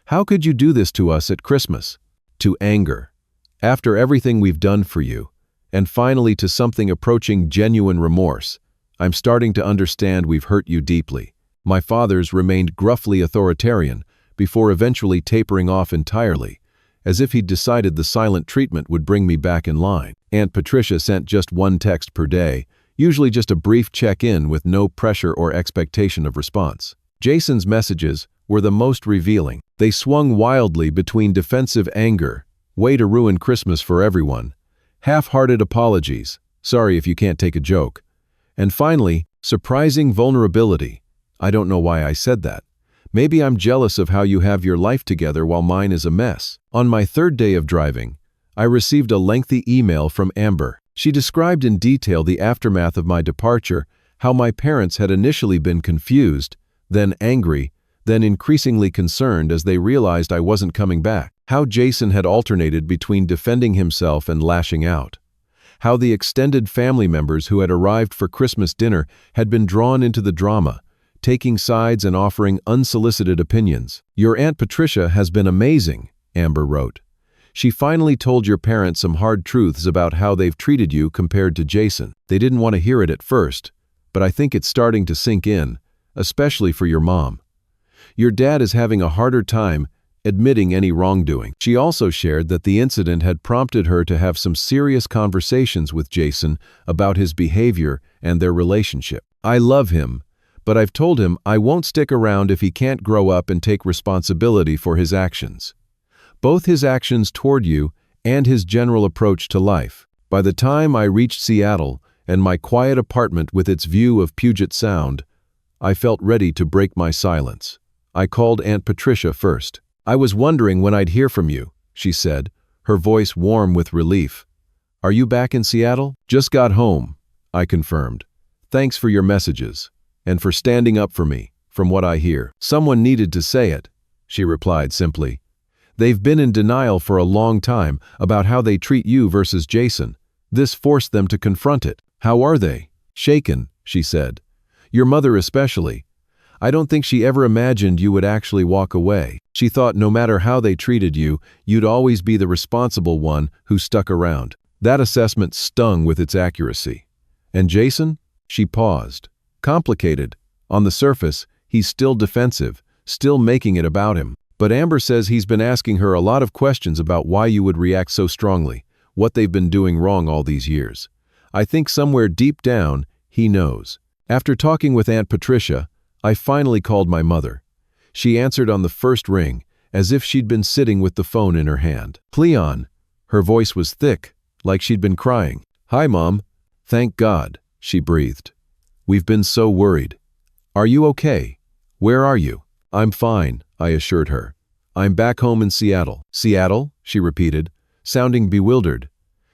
"How could you do this to us at Christmas?" To anger. "After everything we've done for you." And finally to something approaching genuine remorse. "I'm starting to understand we've hurt you deeply." My father's remained gruffly authoritarian before eventually tapering off entirely, as if he'd decided the silent treatment would bring me back in line. Aunt Patricia sent just 1 text per day, usually just a brief check-in with no pressure or expectation of response. Jason's messages were the most revealing. They swung wildly between defensive anger, way to ruin Christmas for everyone, half-hearted apologies, sorry if you can't take a joke, and finally, surprising vulnerability. I don't know why I said that. Maybe I'm jealous of how you have your life together while mine is a mess. On my third day of driving, I received a lengthy email from Amber. She described in detail the aftermath of my departure, how my parents had initially been confused, then angry, then increasingly concerned as they realized I wasn't coming back, how Jason had alternated between defending himself and lashing out, how the extended family members who had arrived for Christmas dinner had been drawn into the drama, taking sides and offering unsolicited opinions. Your Aunt Patricia has been amazing, Amber wrote. She finally told your parents some hard truths about how they've treated you compared to Jason. They didn't want to hear it at first, but I think it's starting to sink in, especially for your mom. Your dad is having a harder time admitting any wrongdoing. She also shared that the incident had prompted her to have some serious conversations with Jason about his behavior and their relationship. I love him, but I've told him I won't stick around if he can't grow up and take responsibility for his actions. Both his actions toward you and his general approach to life. By the time I reached Seattle and my quiet apartment with its view of Puget Sound, I felt ready to break my silence. I called Aunt Patricia first. I was wondering when I'd hear from you, she said, her voice warm with relief. Are you back in Seattle? Just got home, I confirmed. Thanks for your messages, and for standing up for me, from what I hear. Someone needed to say it, she replied simply. They've been in denial for a long time about how they treat you versus Jason. This forced them to confront it. How are they? Shaken, she said. Your mother especially. I don't think she ever imagined you would actually walk away. She thought no matter how they treated you, you'd always be the responsible one who stuck around. That assessment stung with its accuracy. And Jason? She paused. Complicated. On the surface, he's still defensive, still making it about him. But Amber says he's been asking her a lot of questions about why you would react so strongly, what they've been doing wrong all these years. I think somewhere deep down, he knows. After talking with Aunt Patricia, I finally called my mother. She answered on the first ring, as if she'd been sitting with the phone in her hand. Cleon. Her voice was thick, like she'd been crying. Hi, Mom. Thank God, she breathed. We've been so worried. Are you okay? Where are you? I'm fine, I assured her. I'm back home in Seattle. Seattle? She repeated, sounding bewildered.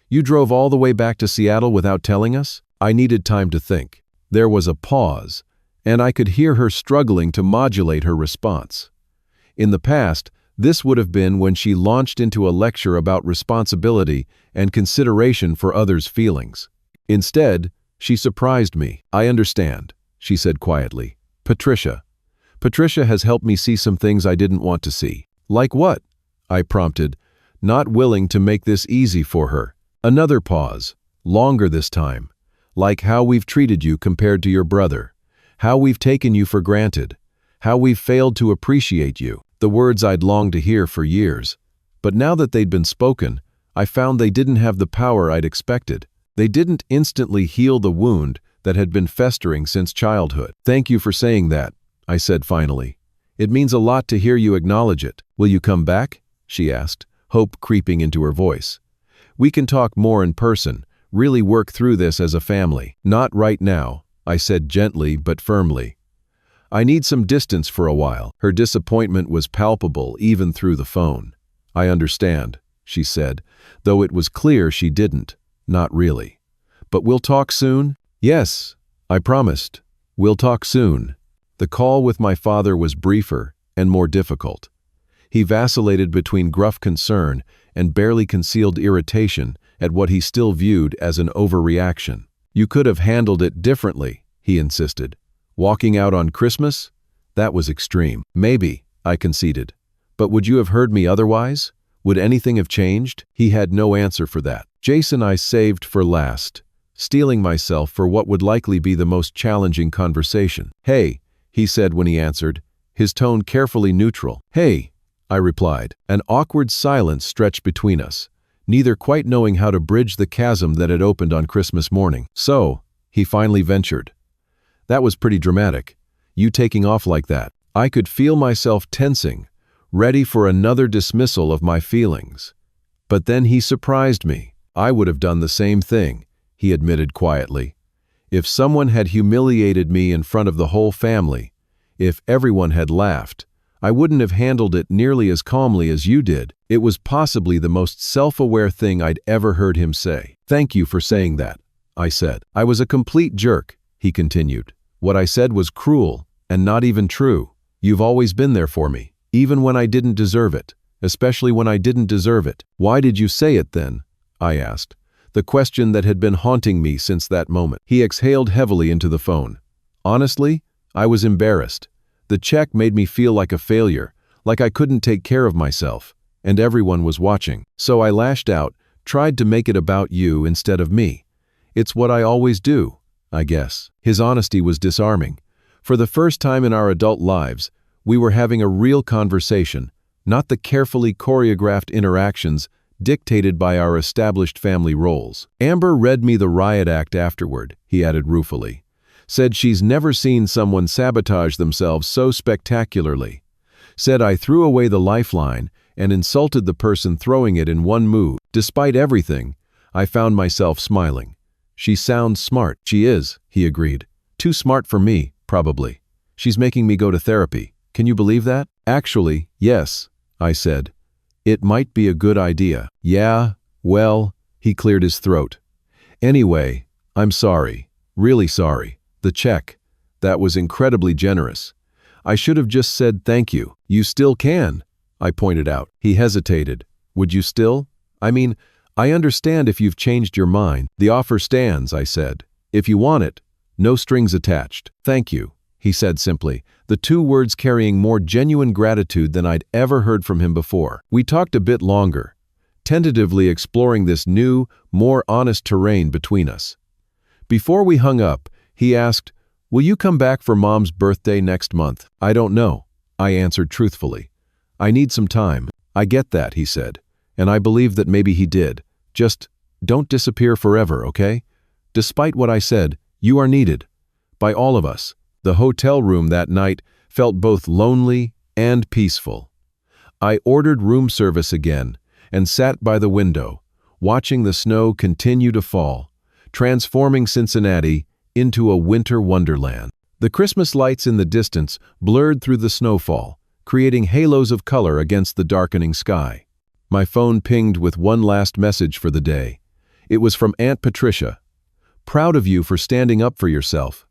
You drove all the way back to Seattle without telling us? I needed time to think. There was a pause, and I could hear her struggling to modulate her response. In the past, this would have been when she launched into a lecture about responsibility and consideration for others' feelings. Instead, she surprised me. I understand, she said quietly. Patricia has helped me see some things I didn't want to see. Like what? I prompted, not willing to make this easy for her. Another pause, longer this time. Like how we've treated you compared to your brother. How we've taken you for granted. How we've failed to appreciate you. The words I'd longed to hear for years. But now that they'd been spoken, I found they didn't have the power I'd expected. They didn't instantly heal the wound that had been festering since childhood. Thank you for saying that, I said finally. It means a lot to hear you acknowledge it. Will you come back? She asked, hope creeping into her voice. We can talk more in person, really work through this as a family. Not right now, I said gently but firmly. I need some distance for a while. Her disappointment was palpable even through the phone. I understand, she said, though it was clear she didn't. Not really. But we'll talk soon? Yes, I promised. We'll talk soon. The call with my father was briefer and more difficult. He vacillated between gruff concern and barely concealed irritation at what he still viewed as an overreaction. You could have handled it differently, he insisted. Walking out on Christmas? That was extreme. Maybe, I conceded. But would you have heard me otherwise? Would anything have changed? He had no answer for that. Jason I saved for last, steeling myself for what would likely be the most challenging conversation. Hey, he said when he answered, his tone carefully neutral. Hey, I replied. An awkward silence stretched between us, neither quite knowing how to bridge the chasm that had opened on Christmas morning. So, he finally ventured. That was pretty dramatic. You taking off like that. I could feel myself tensing, ready for another dismissal of my feelings. But then he surprised me. I would have done the same thing, he admitted quietly. If someone had humiliated me in front of the whole family, if everyone had laughed, I wouldn't have handled it nearly as calmly as you did. It was possibly the most self-aware thing I'd ever heard him say. Thank you for saying that, I said. I was a complete jerk, he continued. What I said was cruel and not even true. You've always been there for me, even when I didn't deserve it, especially when I didn't deserve it. Why did you say it then? I asked, the question that had been haunting me since that moment. He exhaled heavily into the phone. Honestly, I was embarrassed. The check made me feel like a failure, like I couldn't take care of myself, and everyone was watching. So I lashed out, tried to make it about you instead of me. It's what I always do, I guess. His honesty was disarming. For the first time in our adult lives, we were having a real conversation, not the carefully choreographed interactions dictated by our established family roles. Amber read me the riot act afterward, he added ruefully. Said she's never seen someone sabotage themselves so spectacularly. Said I threw away the lifeline and insulted the person throwing it in one move. Despite everything, I found myself smiling. She sounds smart. She is, he agreed. Too smart for me, probably. She's making me go to therapy. Can you believe that? Actually, yes, I said. It might be a good idea. Yeah, well, he cleared his throat. Anyway, I'm sorry. Really sorry. The check. That was incredibly generous. I should have just said thank you. You still can, I pointed out. He hesitated. Would you still? I mean, I understand if you've changed your mind. The offer stands, I said. If you want it, no strings attached. Thank you, he said simply, the two words carrying more genuine gratitude than I'd ever heard from him before. We talked a bit longer, tentatively exploring this new, more honest terrain between us. Before we hung up, he asked, will you come back for Mom's birthday next month? I don't know, I answered truthfully. I need some time. I get that, he said, and I believe that maybe he did. Just don't disappear forever, okay? Despite what I said, you are needed. By all of us. The hotel room that night felt both lonely and peaceful. I ordered room service again and sat by the window, watching the snow continue to fall, transforming Cincinnati into a winter wonderland. The Christmas lights in the distance blurred through the snowfall, creating halos of color against the darkening sky. My phone pinged with one last message for the day. It was from Aunt Patricia. Proud of you for standing up for yourself.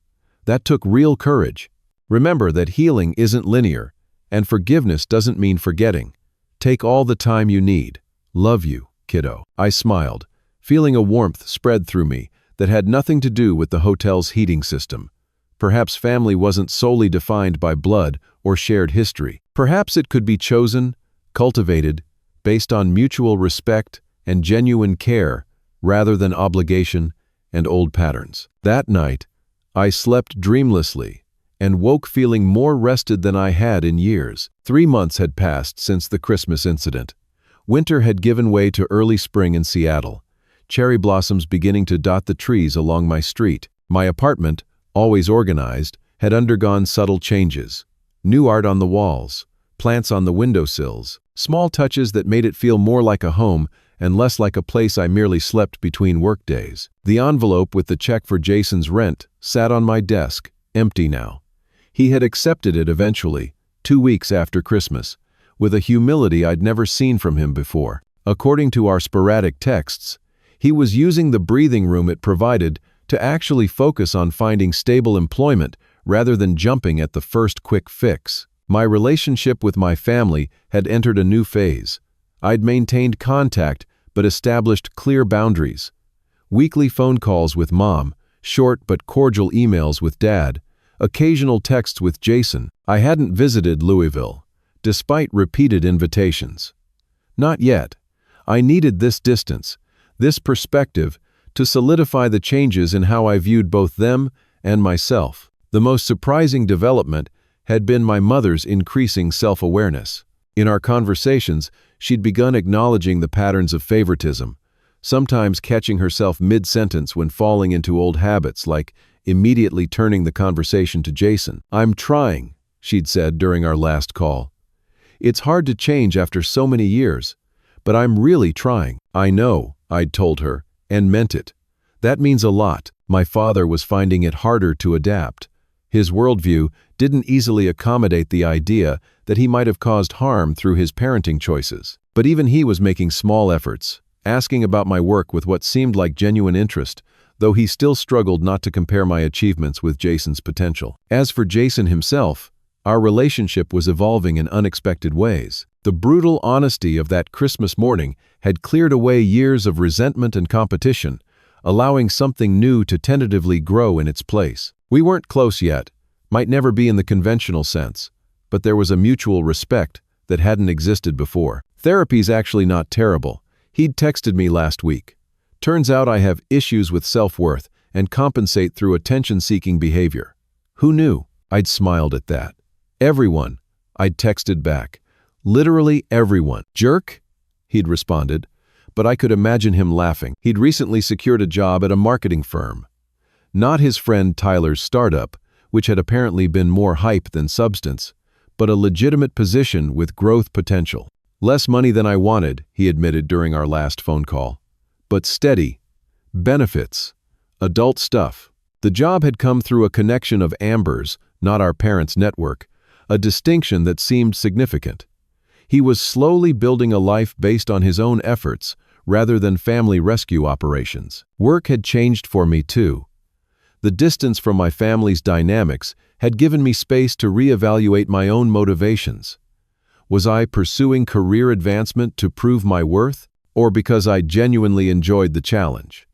That took real courage. Remember that healing isn't linear, and forgiveness doesn't mean forgetting. Take all the time you need. Love you, kiddo. I smiled, feeling a warmth spread through me that had nothing to do with the hotel's heating system. Perhaps family wasn't solely defined by blood or shared history. Perhaps it could be chosen, cultivated, based on mutual respect and genuine care rather than obligation and old patterns. That night, I slept dreamlessly and woke feeling more rested than I had in years. 3 months had passed since the Christmas incident. Winter had given way to early spring in Seattle, cherry blossoms beginning to dot the trees along my street. My apartment, always organized, had undergone subtle changes. New art on the walls, plants on the windowsills, small touches that made it feel more like a home and less like a place I merely slept between workdays. The envelope with the check for Jason's rent sat on my desk, empty now. He had accepted it eventually, 2 weeks after Christmas, with a humility I'd never seen from him before. According to our sporadic texts, he was using the breathing room it provided to actually focus on finding stable employment rather than jumping at the first quick fix. My relationship with my family had entered a new phase. I'd maintained contact but established clear boundaries. Weekly phone calls with Mom, short but cordial emails with Dad, occasional texts with Jason. I hadn't visited Louisville, despite repeated invitations. Not yet. I needed this distance, this perspective, to solidify the changes in how I viewed both them and myself. The most surprising development had been my mother's increasing self-awareness. In our conversations, she'd begun acknowledging the patterns of favoritism, sometimes catching herself mid-sentence when falling into old habits like immediately turning the conversation to Jason. "I'm trying," she'd said during our last call. "It's hard to change after so many years, but I'm really trying." "I know," I'd told her, and meant it. That means a lot. My father was finding it harder to adapt. His worldview didn't easily accommodate the idea that he might have caused harm through his parenting choices. But even he was making small efforts, asking about my work with what seemed like genuine interest, though he still struggled not to compare my achievements with Jason's potential. As for Jason himself, our relationship was evolving in unexpected ways. The brutal honesty of that Christmas morning had cleared away years of resentment and competition, allowing something new to tentatively grow in its place. We weren't close yet, might never be in the conventional sense, but there was a mutual respect that hadn't existed before. "Therapy's actually not terrible," he'd texted me last week. "Turns out I have issues with self-worth and compensate through attention-seeking behavior." "Who knew?" I'd smiled at that. "Everyone," I'd texted back. "Literally everyone." "Jerk?" he'd responded, but I could imagine him laughing. He'd recently secured a job at a marketing firm. Not his friend Tyler's startup, which had apparently been more hype than substance, but a legitimate position with growth potential. "Less money than I wanted," he admitted during our last phone call. "But steady. Benefits. Adult stuff." The job had come through a connection of Amber's, not our parents' network, a distinction that seemed significant. He was slowly building a life based on his own efforts, rather than family rescue operations. Work had changed for me too. The distance from my family's dynamics had given me space to reevaluate my own motivations. Was I pursuing career advancement to prove my worth, or because I genuinely enjoyed the challenge?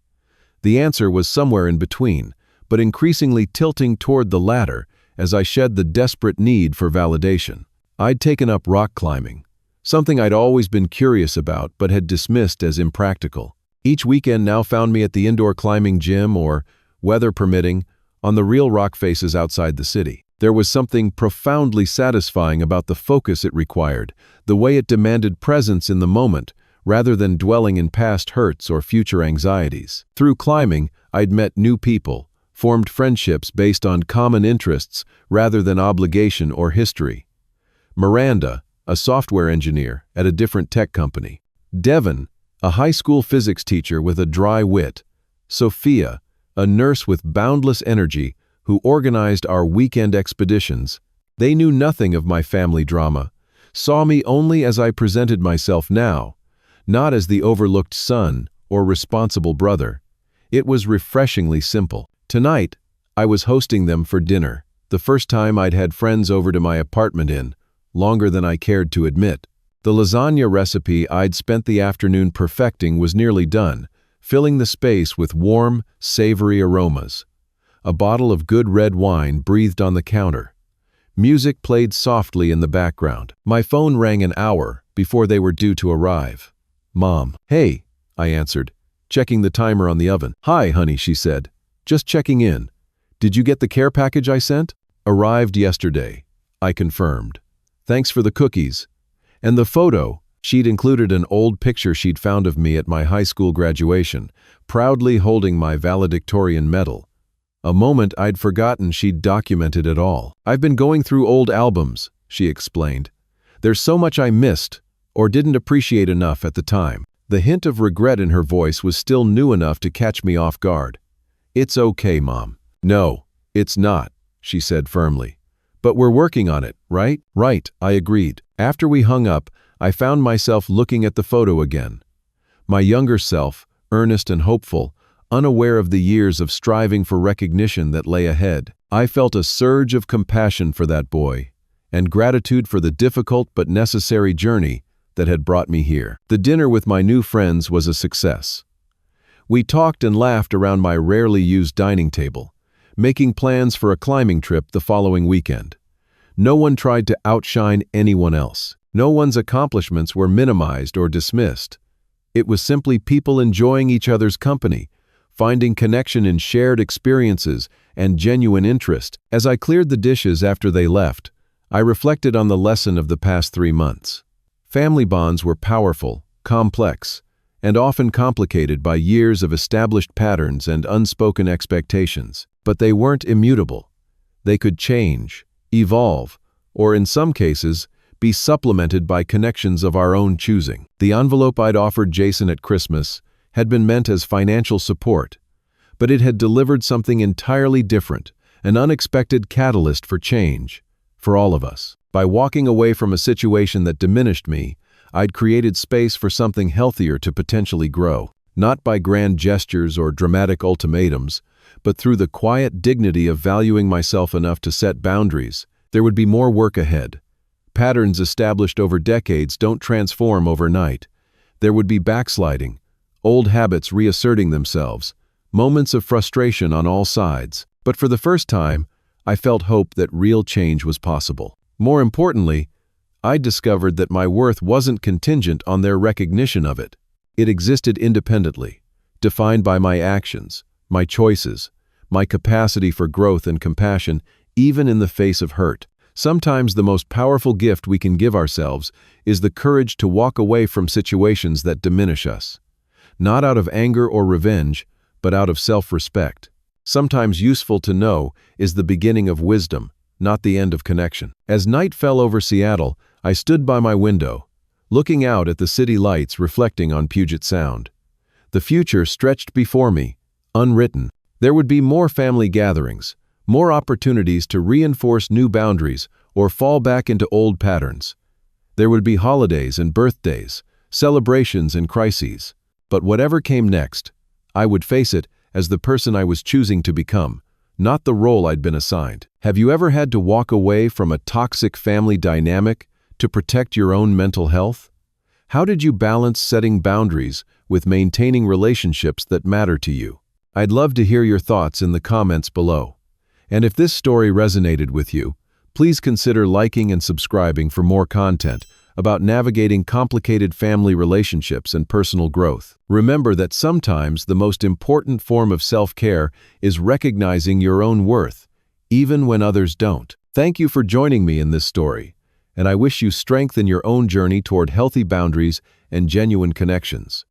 The answer was somewhere in between, but increasingly tilting toward the latter as I shed the desperate need for validation. I'd taken up rock climbing, something I'd always been curious about but had dismissed as impractical. Each weekend now found me at the indoor climbing gym or, weather permitting, on the real rock faces outside the city. There was something profoundly satisfying about the focus it required, the way it demanded presence in the moment, rather than dwelling in past hurts or future anxieties. Through climbing, I'd met new people, formed friendships based on common interests rather than obligation or history. Miranda, a software engineer at a different tech company. Devon, a high school physics teacher with a dry wit. Sophia, a nurse with boundless energy who organized our weekend expeditions. They knew nothing of my family drama, saw me only as I presented myself now, not as the overlooked son or responsible brother. It was refreshingly simple. Tonight, I was hosting them for dinner, the first time I'd had friends over to my apartment in, longer than I cared to admit. The lasagna recipe I'd spent the afternoon perfecting was nearly done, filling the space with warm, savory aromas. A bottle of good red wine breathed on the counter. Music played softly in the background. My phone rang an hour before they were due to arrive. "Mom." "Hey," I answered, checking the timer on the oven. "Hi, honey," she said. "Just checking in. Did you get the care package I sent?" "Arrived yesterday," I confirmed. "Thanks for the cookies." And the photo. She'd included an old picture she'd found of me at my high school graduation, proudly holding my valedictorian medal. A moment I'd forgotten she'd documented it all. "I've been going through old albums," she explained. "There's so much I missed, or didn't appreciate enough at the time." The hint of regret in her voice was still new enough to catch me off guard. "It's okay, Mom." "No, it's not," she said firmly. "But we're working on it, right?" "Right," I agreed. After we hung up, I found myself looking at the photo again. My younger self, earnest and hopeful, unaware of the years of striving for recognition that lay ahead. I felt a surge of compassion for that boy, and gratitude for the difficult but necessary journey that had brought me here. The dinner with my new friends was a success. We talked and laughed around my rarely used dining table, making plans for a climbing trip the following weekend. No one tried to outshine anyone else. No one's accomplishments were minimized or dismissed. It was simply people enjoying each other's company, finding connection in shared experiences and genuine interest. As I cleared the dishes after they left, I reflected on the lesson of the past 3 months. Family bonds were powerful, complex, and often complicated by years of established patterns and unspoken expectations. But they weren't immutable. They could change, evolve, or in some cases, be supplemented by connections of our own choosing. The envelope I'd offered Jason at Christmas had been meant as financial support, but it had delivered something entirely different, an unexpected catalyst for change, for all of us. By walking away from a situation that diminished me, I'd created space for something healthier to potentially grow, not by grand gestures or dramatic ultimatums, but through the quiet dignity of valuing myself enough to set boundaries. There would be more work ahead. Patterns established over decades don't transform overnight. There would be backsliding, old habits reasserting themselves, moments of frustration on all sides. But for the first time, I felt hope that real change was possible. More importantly, I discovered that my worth wasn't contingent on their recognition of it. It existed independently, defined by my actions, my choices, my capacity for growth and compassion, even in the face of hurt. Sometimes the most powerful gift we can give ourselves is the courage to walk away from situations that diminish us. Not out of anger or revenge, but out of self-respect. Sometimes useful to know is the beginning of wisdom, not the end of connection. As night fell over Seattle, I stood by my window, looking out at the city lights reflecting on Puget Sound. The future stretched before me, unwritten. There would be more family gatherings, more opportunities to reinforce new boundaries or fall back into old patterns. There would be holidays and birthdays, celebrations and crises. But whatever came next, I would face it as the person I was choosing to become, not the role I'd been assigned. Have you ever had to walk away from a toxic family dynamic to protect your own mental health? How did you balance setting boundaries with maintaining relationships that matter to you? I'd love to hear your thoughts in the comments below. And if this story resonated with you, please consider liking and subscribing for more content about navigating complicated family relationships and personal growth. Remember that sometimes the most important form of self-care is recognizing your own worth, even when others don't. Thank you for joining me in this story, and I wish you strength in your own journey toward healthy boundaries and genuine connections.